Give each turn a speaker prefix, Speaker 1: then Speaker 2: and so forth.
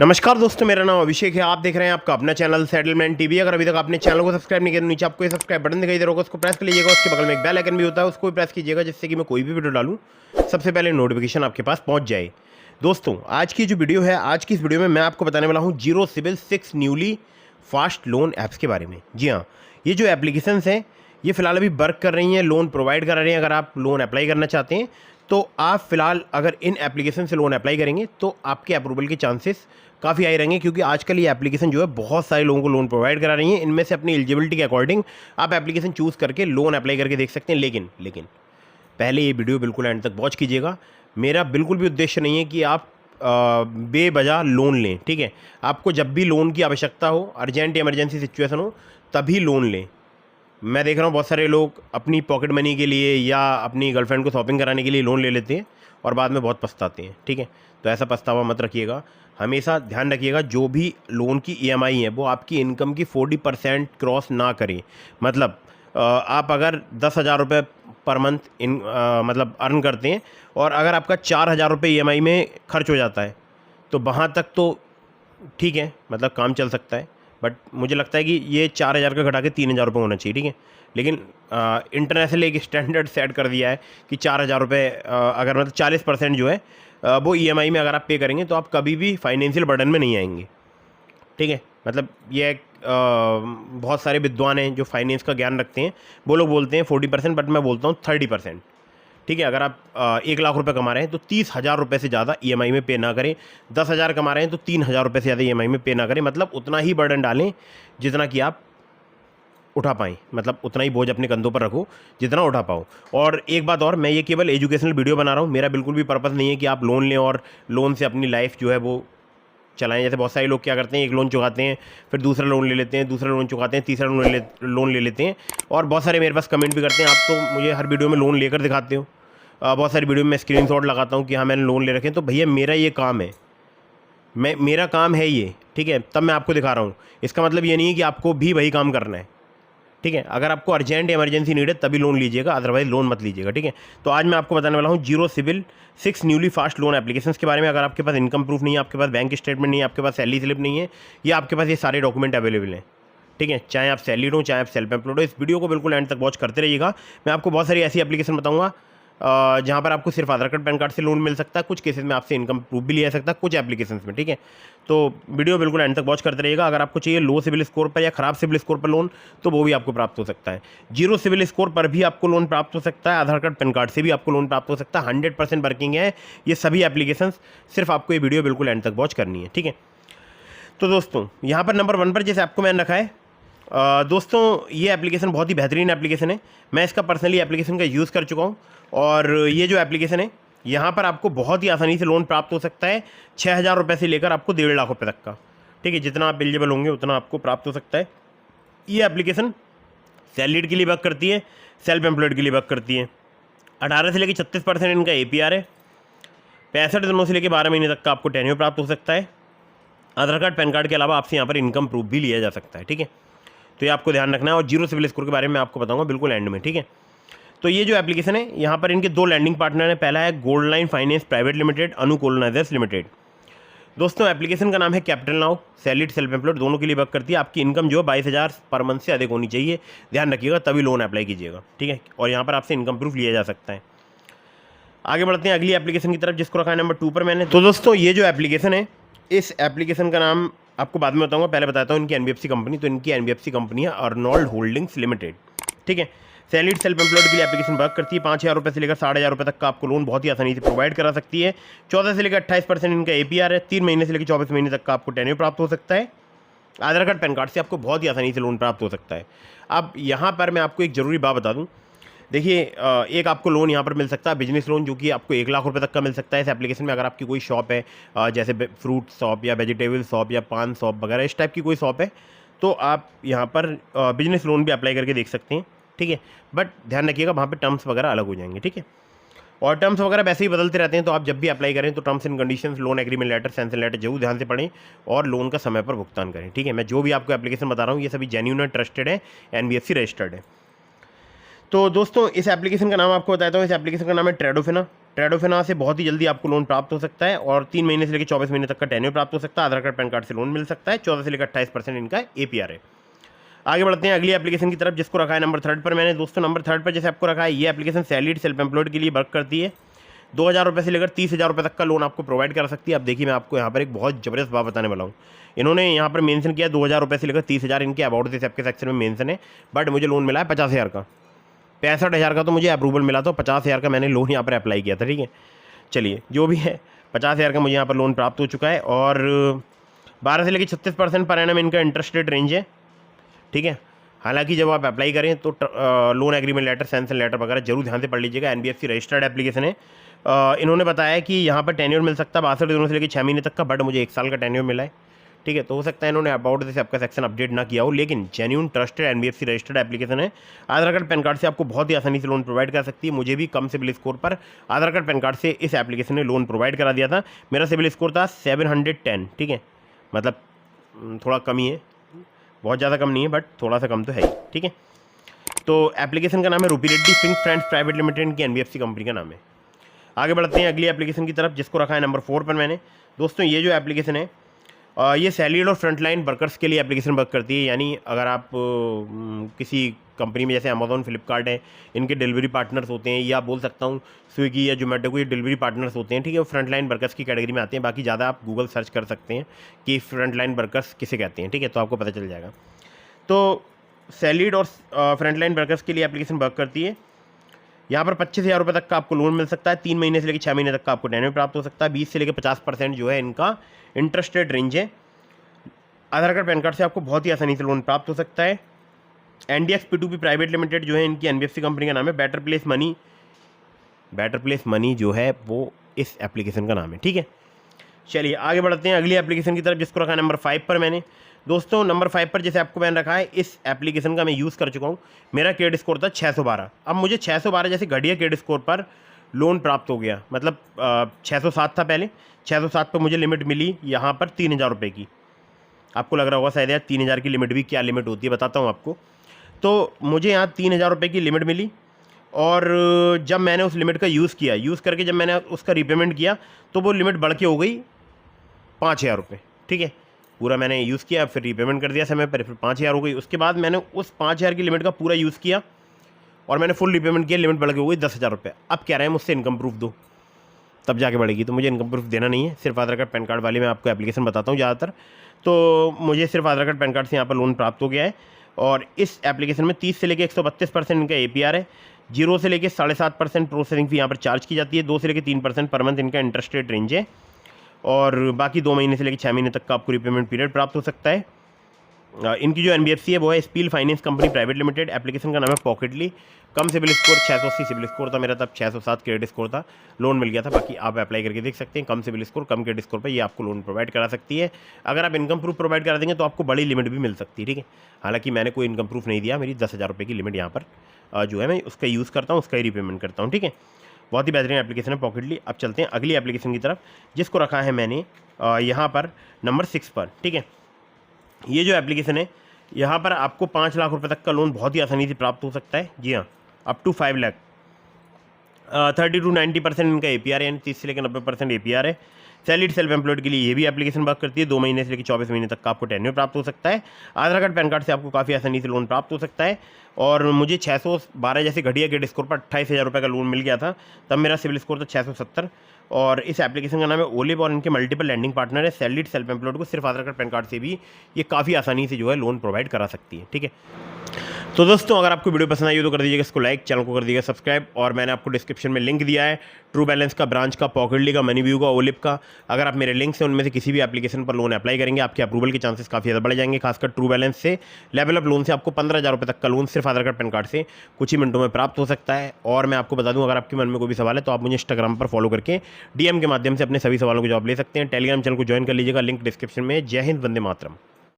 Speaker 1: नमस्कार दोस्तों, मेरा नाम अभिषेक है। आप देख रहे हैं आपका अपना चैनल सेटलमेंट टीवी। अगर अभी तक आपने चैनल को सब्सक्राइब नहीं किया तो नीचे आपको ये सब्सक्राइब बटन दिखाई दे रहा होगा, उसको प्रेस कर लीजिएगा। उसके बगल में एक बेल आइकन भी होता है, उसको भी प्रेस कीजिएगा, जिससे कि मैं कोई भी वीडियो डालूं सबसे पहले नोटिफिकेशन आपके पास पहुंच जाए। दोस्तों, आज की जो वीडियो है, आज की इस वीडियो में मैं आपको बताने वाला हूँ zero CIBIL 6 newly fast loan apps के बारे में। जी हाँ, ये जो एप्लीकेशंस हैं ये फिलहाल अभी वर्क कर रही हैं, लोन प्रोवाइड कर रही हैं। अगर आप लोन अप्लाई करना चाहते हैं तो आप फिलहाल अगर इन एप्लीकेशन से लोन अप्लाई करेंगे तो आपके अप्रूवल के चांसेस काफ़ी हाई रहेंगे, क्योंकि आजकल ये एप्लीकेशन जो है बहुत सारे लोगों को लोन प्रोवाइड करा रही हैं। इनमें से अपनी एलिजिबिलिटी के अकॉर्डिंग आप एप्लीकेशन चूज़ करके लोन अप्लाई करके देख सकते हैं। लेकिन पहले ये वीडियो बिल्कुल एंड तक वॉच कीजिएगा। मेरा बिल्कुल भी उद्देश्य नहीं है कि आप बेवजह लोन लें। ठीक है, आपको जब भी लोन की आवश्यकता हो, अर्जेंट इमरजेंसी सिचुएशन हो, तभी लोन लें। मैं देख रहा हूँ बहुत सारे लोग अपनी पॉकेट मनी के लिए या अपनी गर्लफ्रेंड को शॉपिंग कराने के लिए लोन ले लेते हैं और बाद में बहुत पछताते हैं। ठीक है, तो ऐसा पछतावा मत रखिएगा। हमेशा ध्यान रखिएगा जो भी लोन की EMI है वो आपकी इनकम की 40% क्रॉस ना करें। मतलब आप अगर 10,000 रुपये पर मंथ मतलब अर्न करते हैं और अगर आपका 4,000 रुपये EMI में खर्च हो जाता है तो वहाँ तक तो ठीक है, मतलब काम चल सकता है। बट मुझे लगता है कि ये 4,000 का घटा के 3,000 रुपये होना चाहिए। ठीक है, लेकिन इंटरनेशनल एक स्टैंडर्ड सेट कर दिया है कि 4,000 रुपये अगर मतलब 40% जो है वो EMI में अगर आप पे करेंगे तो आप कभी भी फाइनेंशियल बर्डन में नहीं आएंगे। ठीक है, मतलब ये एक बहुत सारे विद्वान हैं जो फाइनेंस का ज्ञान रखते हैं, वो लोग बोलते हैं 40%, बट मैं बोलता हूँ 30%। ठीक है, अगर आप 1,00,000 रुपये कमा रहे हैं तो 30,000 रुपये से ज़्यादा EMI में पे ना करें। 10,000 कमा रहे हैं तो 3,000 रुपये से ज़्यादा EMI में पे ना करें। मतलब उतना ही बर्डन डालें जितना कि आप उठा पाएँ, मतलब उतना ही बोझ अपने कंधों पर रखो जितना उठा पाओ। और एक बात और, मैं ये केवल एजुकेशनल वीडियो बना रहा हूँ। मेरा बिल्कुल भी पर्पज़ नहीं है कि आप लोन लें और लोन से अपनी लाइफ जो है वो चलाएं। जैसे बहुत सारे लोग क्या करते हैं, एक लोन चुकाते हैं, फिर दूसरा लोन ले लेते हैं, दूसरा लोन चुकाते हैं, तीसरा लोन ले लेते हैं। और बहुत सारे मेरे पास कमेंट भी करते हैं, आप तो मुझे हर वीडियो में लोन लेकर दिखाते हो। बहुत सारी वीडियो में मैं स्क्रीनशॉट लगाता हूँ कि हाँ मैंने लोन ले रखे हैं। तो भैया मेरा ये काम है, मेरा काम है ये। ठीक है, तब मैं आपको दिखा रहा हूँ। इसका मतलब ये नहीं है कि आपको भी वही काम करना है। ठीक है, अगर आपको अर्जेंट इमरजेंसी नीड है तभी लोन लीजिएगा, अदरवाइज लोन मत लीजिएगा। ठीक है, तो आज मैं आपको बताने वाला हूँ zero CIBIL 6 newly fast loan applications के बारे में। अगर आपके पास इनकम प्रूफ नहीं है, आपके पास बैंक स्टेटमेंट नहीं है, आपके पास सैलरी स्लिप नहीं है, या आपके पास ये सारे डॉक्यूमेंट अवेलेबल हैं। ठीक है, चाहे आप सैलरीड हो, चाहे आप सेल्फ एम्प्लॉयड हो, इस वीडियो को बिल्कुल एंड तक वॉच करते रहिएगा। मैं आपको बहुत सारी ऐसी एप्लीकेशन बताऊँगा जहाँ पर आपको सिर्फ आधार कार्ड पैन कार्ड से लोन मिल सकता है। कुछ केसेस में आपसे इनकम प्रूफ भी लिया जा सकता है, कुछ एप्लीकेशंस में। ठीक है, तो वीडियो बिल्कुल एंड तक वॉच करते रहिएगा। अगर आपको चाहिए लो सिविल स्कोर पर या ख़राब सिविल स्कोर पर लोन, तो वो भी आपको प्राप्त हो सकता है। जीरो सिविल स्कोर पर भी आपको लोन प्राप्त हो सकता है, आधार कार्ड पैन कार्ड से भी आपको लोन प्राप्त हो सकता है। 100% वर्किंग है ये सभी एप्लीकेशंस। सिर्फ आपको ये वीडियो बिल्कुल एंड तक वॉच करनी है। ठीक है, तो दोस्तों यहाँ पर नंबर 1 पर जैसे आपको मैंने रखा है, दोस्तों ये एप्लीकेशन बहुत ही बेहतरीन एप्लीकेशन है। मैं इसका पर्सनली एप्लीकेशन का यूज़ कर चुका हूँ और ये जो एप्लीकेशन है यहाँ पर आपको बहुत ही आसानी से लोन प्राप्त हो सकता है। 6,000 रुपये से लेकर आपको 1.5 लाख रुपये तक का। ठीक है, जितना आप एलिजिबल होंगे उतना आपको प्राप्त हो सकता है। ये एप्लीकेशन सैलरीड के लिए वर्क करती है, सेल्फ एम्प्लॉयड के लिए वर्क करती है। 18 से लेकर 36% इनका APR है। 65 दिनों से लेकर 12 महीने तक का आपको टेन्योर प्राप्त हो सकता है। आधार कार्ड पैन कार्ड के अलावा आपसे यहाँ पर इनकम प्रूफ भी लिया जा सकता है। ठीक है, तो ये आपको ध्यान रखना है। और जीरो सिविल स्कोर के बारे में मैं आपको बताऊंगा बिल्कुल एंड में। ठीक है, तो ये जो एप्लीकेशन है यहाँ पर इनके 2 लैंडिंग पार्टनर हैं। पहला है gold line finance private limited, Anu colonizers limited. दोस्तों एप्लीकेशन का नाम है capital now. Salaried self employed दोनों के लिए वर्क करती है। आपकी इनकम जो है 22,000 पर मंथ से अधिक होनी चाहिए, ध्यान रखिएगा, तभी लोन अप्लाई कीजिएगा। ठीक है, और यहाँ पर आपसे इनकम प्रूफ लिया जा सकता है। आगे बढ़ते हैं अगली एप्लीकेशन की तरफ, जिसको रखा है नंबर 2 पर मैंने। तो दोस्तों ये जो एप्लीकेशन है, इस एप्लीकेशन का नाम आपको बाद में बताऊंगा, पहले बताता हूँ इनकी NBFC कंपनी। तो इनकी NBFC कंपनी है अर्नोल्ड होल्डिंग्स लिमिटेड। ठीक है, सैलरीड सेल्फ एम्प्लॉयड के लिए एप्लीकेशन वर्क करती है। 5,000 रुपये से लेकर 6,500 रुपये तक का आपको लोन बहुत ही आसानी से प्रोवाइड करा सकती है। 14 से लेकर 28% इनका APR है। 3 महीने से लेकर 24 महीने तक का आपको टेन्योर प्राप्त हो सकता है। आधार कार्ड पैन कार्ड से आपको बहुत ही आसानी से लोन प्राप्त हो सकता है। अब यहाँ पर मैं आपको एक ज़रूरी बात बता दूँ। देखिए, एक आपको लोन यहाँ पर मिल सकता है बिजनेस लोन, जो कि आपको 1,00,000 रुपये तक का मिल सकता है इस एप्लीकेशन में। अगर आपकी कोई शॉप है, जैसे फ्रूट शॉप या वेजिटेबल शॉप या पान शॉप वगैरह, इस टाइप की कोई शॉप है, तो आप यहाँ पर बिजनेस लोन भी अप्लाई करके देख सकते हैं। ठीक है, बट ध्यान रखिएगा वहाँ पे टर्म्स वगैरह अलग हो जाएंगे। ठीक है, और टर्म्स वगैरह वैसे ही बदलते रहते हैं, तो आप जब भी अप्लाई करें तो terms and conditions, loan agreement letter, sanction letter जरूर ध्यान से पढ़ें और लोन का समय पर भुगतान करें। ठीक है, मैं जो भी आपको एप्लीकेशन बता रहा हूँ ये सभी जेन्युइन है, ट्रस्टेड है, NBFC रजिस्टर्ड है। तो दोस्तों इस एप्लीकेशन का नाम आपको बताता हूँ। इस एप्लीकेशन का नाम है ट्रेडोफिना। ट्रेडोफिना से बहुत ही जल्दी आपको लोन प्राप्त हो सकता है और 3 महीने से लेकर 24 महीने तक का टेन्योर प्राप्त हो सकता है। आधार कार्ड पैन कार्ड से लोन मिल सकता है। 14 से लेकर 28% इनका APR है। आगे बढ़ते हैं अगली एप्लीकेशन की तरफ, जिसको रखा है नंबर 3 पर मैंने। दोस्तों नंबर 3 पर जैसे आपको रखा है, ये एप्लीकेशन सैलरीड सेल्फ एम्प्लॉयड के लिए वर्क करती है। 2000 रुपये से लेकर 30,000 रुपये तक का लोन आपको प्रोवाइड कर सकती है। अब देखिए मैं आपको यहाँ पर एक बहुत ज़बरदस्त बात बताने वाला हूँ। इन्होंने यहाँ पर मेंशन किया 2000 रुपये से लेकर 30,000 इनके अबाउट दिस ऐप के सेक्शन में मेंशन है, बट मुझे लोन मिला है 50,000 का। 65,000 का तो मुझे अप्रूवल मिला था, 50,000 का मैंने लोन यहाँ पर अप्लाई किया था। ठीक है, चलिए जो भी है, 50,000 का मुझे यहाँ पर लोन प्राप्त हो चुका है और 12 से लेकर 36% पर एनम इनका इंटरेस्ट रेट रेंज है। ठीक है, हालांकि जब आप अप्लाई करें तो loan agreement letter, sanction letter वगैरह जरूर ध्यान से पढ़ लीजिएगा। NBFC रजिस्टर्ड एप्लीकेशन है। इन्होंने बताया कि यहाँ पर टेन्योर मिल सकता है 62 दिनों से लेकर 6 महीने तक का, बट मुझे 1 साल का टेन्योर मिला है। ठीक है, तो हो सकता है इन्होंने अबाउट दिस आपका सेक्शन अपडेट ना किया हो, लेकिन genuine trusted NBFC registered application है। आधार कार्ड पैन कार्ड से आपको बहुत ही आसानी से लोन प्रोवाइड कर सकती है। मुझे भी कम सिबिल स्कोर पर आधार कार्ड पैन कार्ड से इस एप्लीकेशन ने लोन प्रोवाइड करा दिया था। मेरा सिबिल स्कोर था 710। ठीक है, मतलब थोड़ा कम ही है, बहुत ज़्यादा कम नहीं है, बट थोड़ा सा कम तो है ही। ठीक है, तो एप्लीकेशन का नाम है रूपी Reddy Fink friends private limited की NBFC कंपनी का नाम है। आगे बढ़ते हैं अगली एप्लीकेशन की तरफ, जिसको रखा है नंबर 4 पर मैंने। दोस्तों ये जो एप्लीकेशन है, ये सैलरीड और फ्रंटलाइन वर्कर्स के लिए एप्लीकेशन वर्क करती है। यानी अगर आप किसी कंपनी में, जैसे अमेजोन, फ्लिपकार्ट है, इनके डिलीवरी पार्टनर्स होते हैं, या बोल सकता हूँ स्विगी या जोमेटो को, ये डिलीवरी पार्टनर्स होते हैं। ठीक है, वो फ्रंटलाइन वर्कर्स की कैटेगरी में आते हैं। बाकी ज़्यादा आप गूगल सर्च कर सकते हैं कि फ्रंटलाइन वर्कर्स किसे कहते हैं। ठीक है, तो आपको पता चल जाएगा। तो सैलरीड और फ्रंटलाइन वर्कर्स के लिए एप्लीकेशन वर्क करती है। यहाँ पर 25,000 रुपये तक का आपको लोन मिल सकता है। 3 महीने से लेकर 6 महीने तक का आपको टेन्योर प्राप्त हो सकता है। 20 से लेकर 50% जो है इनका इंटरेस्ट रेट रेंज है। आधार कार्ड पैन कार्ड से आपको बहुत ही आसानी से लोन प्राप्त हो सकता है। NDX P2P प्राइवेट लिमिटेड जो है इनकी NBFC कंपनी का नाम है। बेटर प्लेस मनी जो है वो इस एप्लीकेशन का नाम है। ठीक है, चलिए आगे बढ़ते हैं अगली एप्लीकेशन की तरफ, जिसको रखा है नंबर 5 पर मैंने। दोस्तों नंबर 5 पर जैसे आपको मैंने रखा है, इस एप्लीकेशन का मैं यूज़ कर चुका हूँ। मेरा क्रेडिट स्कोर था 612। अब मुझे 612 जैसे घटिया क्रेडिट स्कोर पर लोन प्राप्त हो गया। मतलब 607 था पहले, 607 पर मुझे लिमिट मिली यहाँ पर 3,000 रुपये की। आपको लग रहा होगा शायद यार 3,000 की लिमिट भी क्या लिमिट होती है, बताता हूँ आपको। तो मुझे यहाँ 3,000 रुपये की लिमिट मिली और जब मैंने उस लिमिट का यूज़ किया, यूज़ करके जब मैंने उसका रीपेमेंट किया तो वो लिमिट बढ़ के हो गई 5,000 रुपये। ठीक है, पूरा मैंने यूज़ किया, फिर रीपेमेंट कर दिया समय पर, फिर 5,000 हो गई। उसके बाद मैंने उस 5,000 की लिमिट का पूरा यूज़ किया और मैंने फुल रीपेमेंट किया, लिमिट बढ़ के हो गई 10,000 रुपये। अब कह रहे हैं मुझसे इनकम प्रूफ दो, तब जाके बढ़ेगी। तो मुझे इनकम प्रूफ देना नहीं है, सिर्फ आधार कार्ड पैन कार्ड वाली मैं आपको एप्लीकेशन बताता हूँ ज़्यादातर। तो मुझे सिर्फ आधार कार्ड पैन कार्ड से यहाँ पर लोन प्राप्त हो गया है। और इस एप्लीकेशन में 30 से लेकर 132% इनका APR है। 0 से लेकर 7.5% प्रोसेसिंग फी यहाँ पर चार्ज की जाती है। 2 से लेकर 3% पर मंथ इनका इंटरेस्ट रेट रेंज है। और बाकी 2 महीने से लेकर 6 महीने तक का आपको रीपेमेंट पीरियड प्राप्त हो सकता है। इनकी जो NBFC है वो है spill finance company private limited. Application का नाम है पॉकेटली। कम सिबिल स्कोर 680 सिबिल स्कोर था मेरा, तब 607 क्रेडिट स्कोर था, लोन मिल गया था। बाकी आप अप्लाई करके देख सकते हैं। कम सिबिल स्कोर, कम क्रेडिट स्कोर पर ये आपको लोन प्रोवाइड करा सकती है। अगर आप इनकम प्रूफ प्रोवाइड करा देंगे तो आपको बड़ी लिमिट भी मिल सकती है। ठीक है, हालांकि मैंने कोई इनकम प्रूफ नहीं दिया, मेरी 10,000 रुपये की लिमिट यहाँ पर जो है मैं उसका यूज़ करता हूँ, उसका ही रीपेमेंट करता हूँ। ठीक है, बहुत ही बेहतरीन एप्लीकेशन है पॉकेटली। अब चलते हैं अगली एप्लीकेशन की तरफ, जिसको रखा है मैंने यहाँ पर नंबर 6 पर। ठीक है, ये जो एप्लीकेशन है, यहाँ पर आपको 5 लाख रुपए तक का लोन बहुत ही आसानी से प्राप्त हो सकता है। जी हाँ, अप टू 5 लाख। 30 to 90% इनका APR है, यानी 30 से लेकर 90% APR है। सैलरीड सेल्फ एम्प्लॉयड के लिए ये भी एप्लीकेशन वर्क करती है। 2 महीने से लेकर 24 महीने तक का आपको टेन्योर प्राप्त हो सकता है। आधार कार्ड पैन कार्ड से आपको काफ़ी आसानी से लोन प्राप्त हो सकता है। और मुझे 612 जैसे घटिया क्रेडिट स्कोर पर 28,000 रुपये का लोन मिल गया था, तब मेरा सिविल स्कोर था 670। और इस एप्लीकेशन का नाम है ओलिव और इनके मल्टीपल लैंडिंग पार्टनर है। सैलरीड सेल्फ एम्प्लॉयड को सिर्फ आधार कार्ड पैन कार्ड से भी ये काफ़ी आसानी से जो है लोन प्रोवाइड करा सकती है। ठीक है, तो दोस्तों अगर आपको वीडियो पसंद आई हो तो कर दीजिएगा इसको लाइक, चैनल को कर दीजिएगा सब्सक्राइब। और मैंने आपको डिस्क्रिप्शन में लिंक दिया है ट्रू बैलेंस का, ब्रांच का, पॉकेटली का, मनीव्यू का, ओलिव का। अगर आप मेरे लिंक से उनमें से किसी भी एप्लीकेशन पर लोन अप्लाई करेंगे, आपके अप्रूवल के चांसेस काफ़ी ज़्यादा बढ़ जाएंगे। खासकर ट्रू बैलेंस से लेवल अप लोन से आपको 15,000 रुपये तक का लोन सिर्फ आधार कार्ड पैन कार्ड से कुछ ही मिनटों में प्राप्त हो सकता है। और मैं आपको बता दूं, अगर आपके मन में कोई भी सवाल है तो आप मुझे इंस्टाग्राम पर फॉलो करके DM के माध्यम से अपने सभी सवालों को जवाब ले सकते हैं। टेलीग्राम चैनल को ज्वाइन कर लीजिएगा, लिंक डिस्क्रिप्शन में। जय हिंद, वंदे मातरम।